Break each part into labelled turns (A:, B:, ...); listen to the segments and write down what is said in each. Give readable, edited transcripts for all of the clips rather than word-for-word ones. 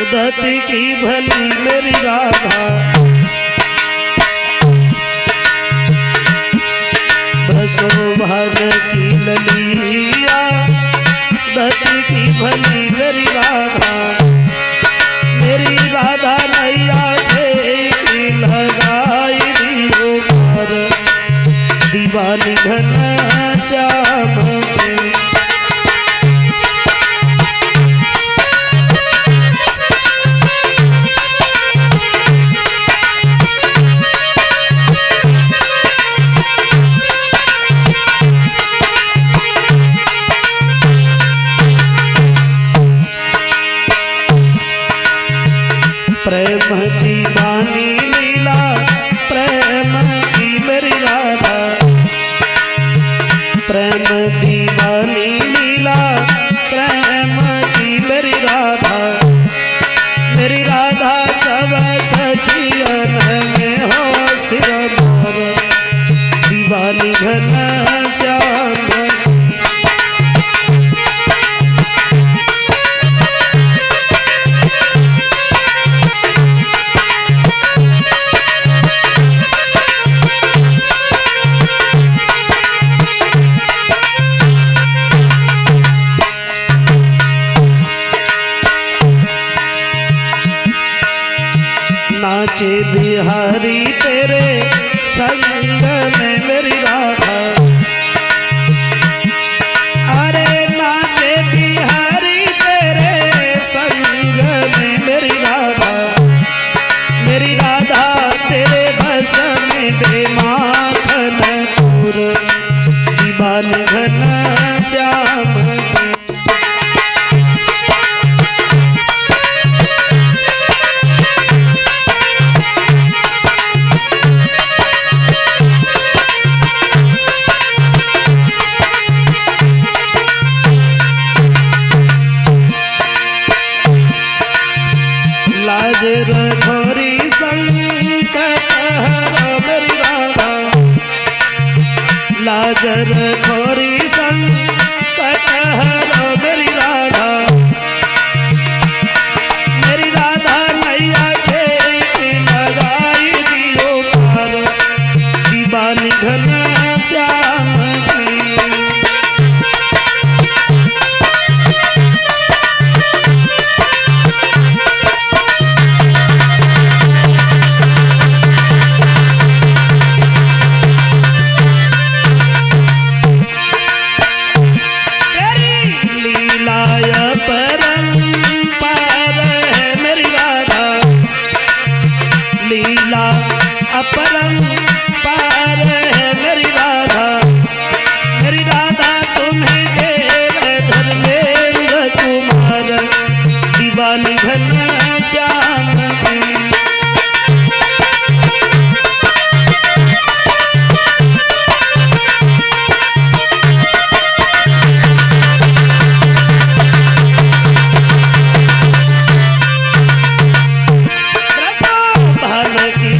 A: उदती की भली मेरी राधा, बसो भर की ललिया, उदती की भली मेरी राधा, मेरी राधा नैया की लगाई दियो पार, दीवानी घन श्याम के। प्रेम दीवानी लीला, प्रेम की मेरी राधा, प्रेम दीवानी लीला, प्रेम की मेरी राधा, मेरी राधा सब सखियन में हो सिरमौर, दीवानी घन श्याम। नाचे बिहारी तेरे संग में मेरी राधा, अरे नाचे बिहारी तेरे संग में मेरी राधा, मेरी राधा तेरे बस में बेमाखन चूर, दीवानी घन श्याम। लाज रखोरी संकट हरो मेरी राधा, लाज रखोरी संकट हरो मेरी राधा, मेरी राधा नैया के लगाई दियो पार, दीवानी घन श्याम की। लीला अपरंपार है मेरी राधा, मेरी राधा तुम्हें देव धर्मेंद्र कुमार, दीवानी घन श्याम की।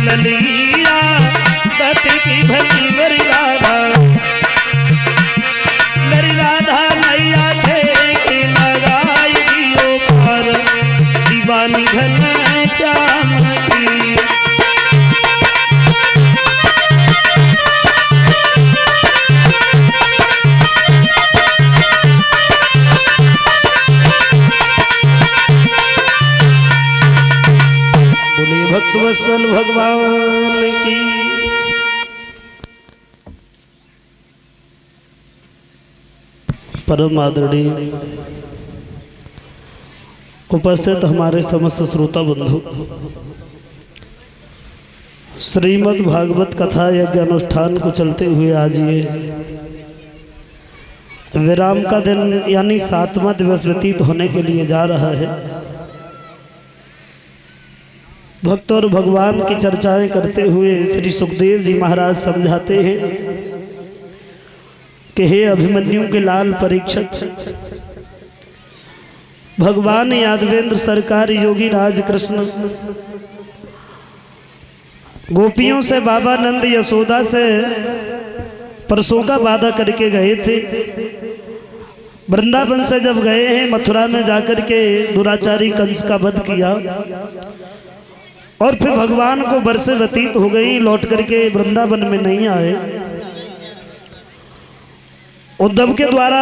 A: ललिया दत्त की भली मेरी राधा, मेरी राधा नैया थे की लगाई दियो पार, दीवानी घन श्याम की। भक्तवत्सल भगवान की। परम आदरणीय उपस्थित हमारे समस्त श्रोता बंधु, श्रीमद् भागवत कथा यज्ञ अनुष्ठान को चलते हुए आज ये विराम का दिन यानी 7वां दिवस व्यतीत होने के लिए जा रहा है। भक्त और भगवान की चर्चाएं करते हुए श्री सुखदेव जी महाराज समझाते हैं कि हे अभिमन्यु के लाल परीक्षित, भगवान यादवेंद्र सरकार योगी राज कृष्ण गोपियों से बाबा नंद यशोदा से परसों का वादा करके गए थे। वृंदावन से जब गए हैं, मथुरा में जाकर के दुराचारी कंस का वध किया और फिर भगवान को बरसें व्यतीत हो गई, लौट करके वृंदावन में नहीं आए। उद्धव के द्वारा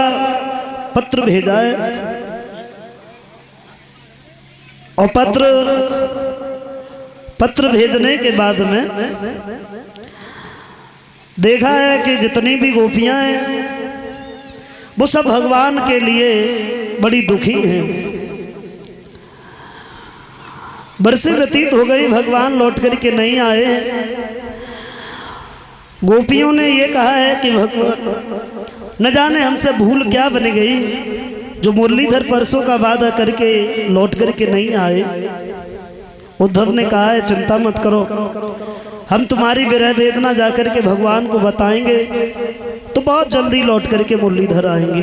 A: पत्र भेजा है और पत्र भेजने के बाद में देखा है कि जितनी भी गोपियां हैं वो सब भगवान के लिए बड़ी दुखी हैं। बरसें व्यतीत हो गई, भगवान लौट करके नहीं आए हैं। गोपियों ने ये कहा है कि भगवान न जाने हमसे भूल क्या बन गई, जो मुरलीधर परसों का वादा करके लौट करके नहीं आए। उद्धव ने कहा है चिंता मत करो, हम तुम्हारी विरह वेदना जाकर के भगवान को बताएंगे तो बहुत जल्दी लौट करके मुरलीधर आएंगे।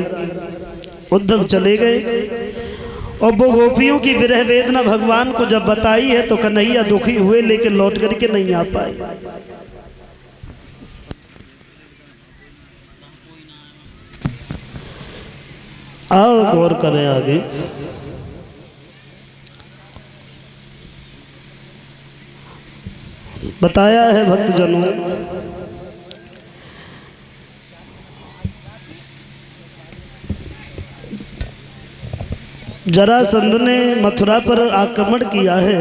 A: उद्धव चले गए और वो गोपियों की विरह वेदना भगवान को जब बताई है तो कन्हैया दुखी हुए, लेकिन लौट करके नहीं आ पाए। आओ गौर करें आगे। बताया है भक्तजनों, जरासंध ने मथुरा पर आक्रमण किया है।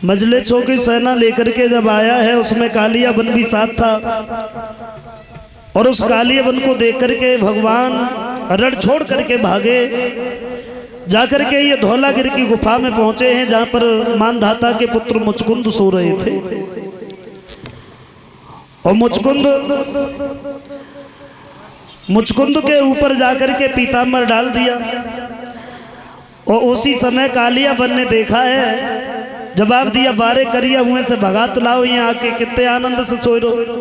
A: मजलेचों की सेना लेकर के जब आया है, उसमें कालिया वन भी साथ था और उस कालिया वन को देख करके भगवान रण छोड़ करके भागे। जाकर के ये धौलागिरी की गुफा में पहुंचे हैं, जहां पर मानधाता के पुत्र मुचकुंद सो रहे थे। और मुचकुंद के ऊपर जाकर के पीताम्बर डाल दिया। और उसी समय कालिया वन ने देखा है, जवाब दिया बारे करिया हुए से भगा तो लाओ, यहाँ आके कितने आनंद से सोए रहो।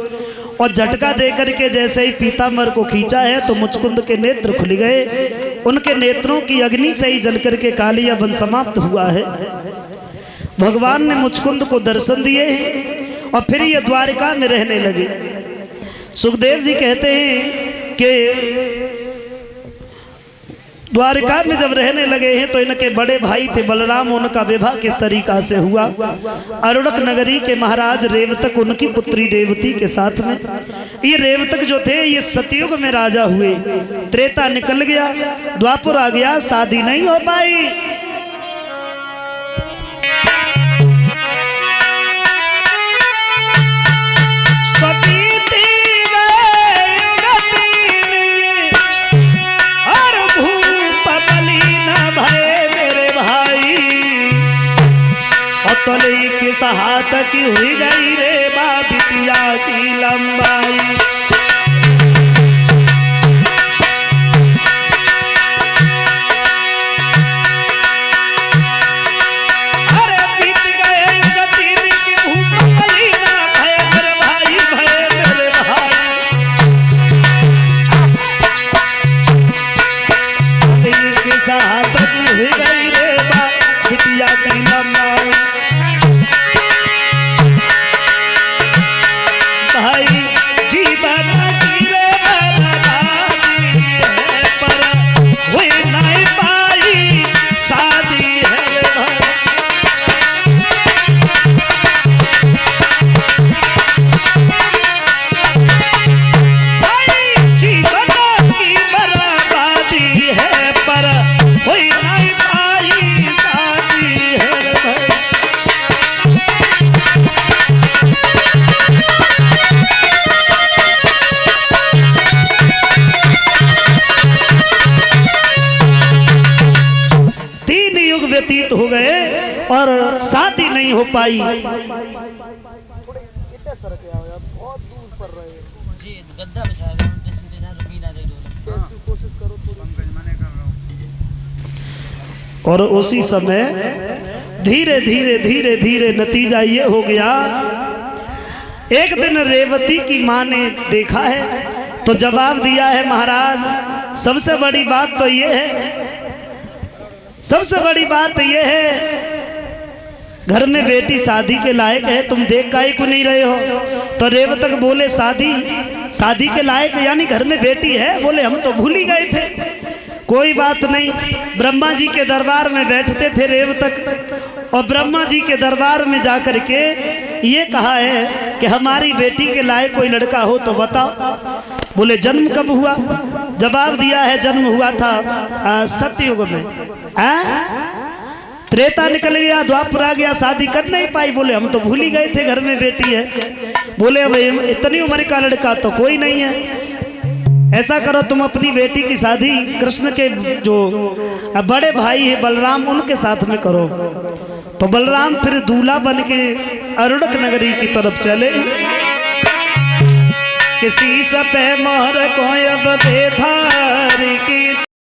A: और झटका देकर के जैसे ही पीताम्बर को खींचा है तो मुचकुंद के नेत्र खुल गए। उनके नेत्रों की अग्नि से ही जल करके कालिया वन समाप्त हुआ है। भगवान ने मुचकुंद को दर्शन दिए हैं और फिर ये द्वारिका में रहने लगे। सुखदेव जी कहते हैं कि द्वारिका में जब रहने लगे हैं तो इनके बड़े भाई थे बलराम, उनका विवाह किस तरीका से हुआ। अरुणक नगरी के महाराज रेवतक उनकी पुत्री रेवती के साथ में। ये रेवतक जो थे ये सतयुग में राजा हुए, त्रेता निकल गया, द्वापर आ गया, शादी नहीं हो पाई। तले के सहात की हुई गई रे बा बिटिया की लंबाई। अरे बीत गए गति की भूख पली ना भय मेरे भाई, भय मेरे भाई। तले के सहात की हुई गई रे बा बिटिया की लंबाई। व्यतीत हो गए और शादी नहीं हो पाई। और उसी समय धीरे धीरे धीरे धीरे नतीजा ये हो गया, एक दिन रेवती की माँ ने देखा है तो जवाब दिया है महाराज सबसे बड़ी बात तो ये है, सबसे बड़ी बात यह है घर में बेटी शादी के लायक है, तुम देख काहे को नहीं रहे हो। तो रेवतक बोले शादी शादी के लायक यानी घर में बेटी है। बोले हम तो भूल ही गए थे। कोई बात नहीं। ब्रह्मा जी के दरबार में बैठते थे रेव तक, और ब्रह्मा जी के दरबार में जाकर के ये कहा है कि हमारी बेटी के लायक कोई लड़का हो तो बताओ। बोले जन्म कब हुआ? जवाब दिया है जन्म हुआ था सतयुग में। त्रेता निकल गया, द्वापर आ गया, शादी कर नहीं पाई। बोले हम तो भूल ही गए थे घर में बेटी है। बोले अब इतनी उम्र का लड़का तो कोई नहीं है। ऐसा करो तुम अपनी बेटी की शादी कृष्ण के जो बड़े भाई है बलराम उनके साथ में करो। तो बलराम फिर दूल्हा बन के अरुणक नगरी की तरफ चले। किसी सपे मोहर को अब बेधार की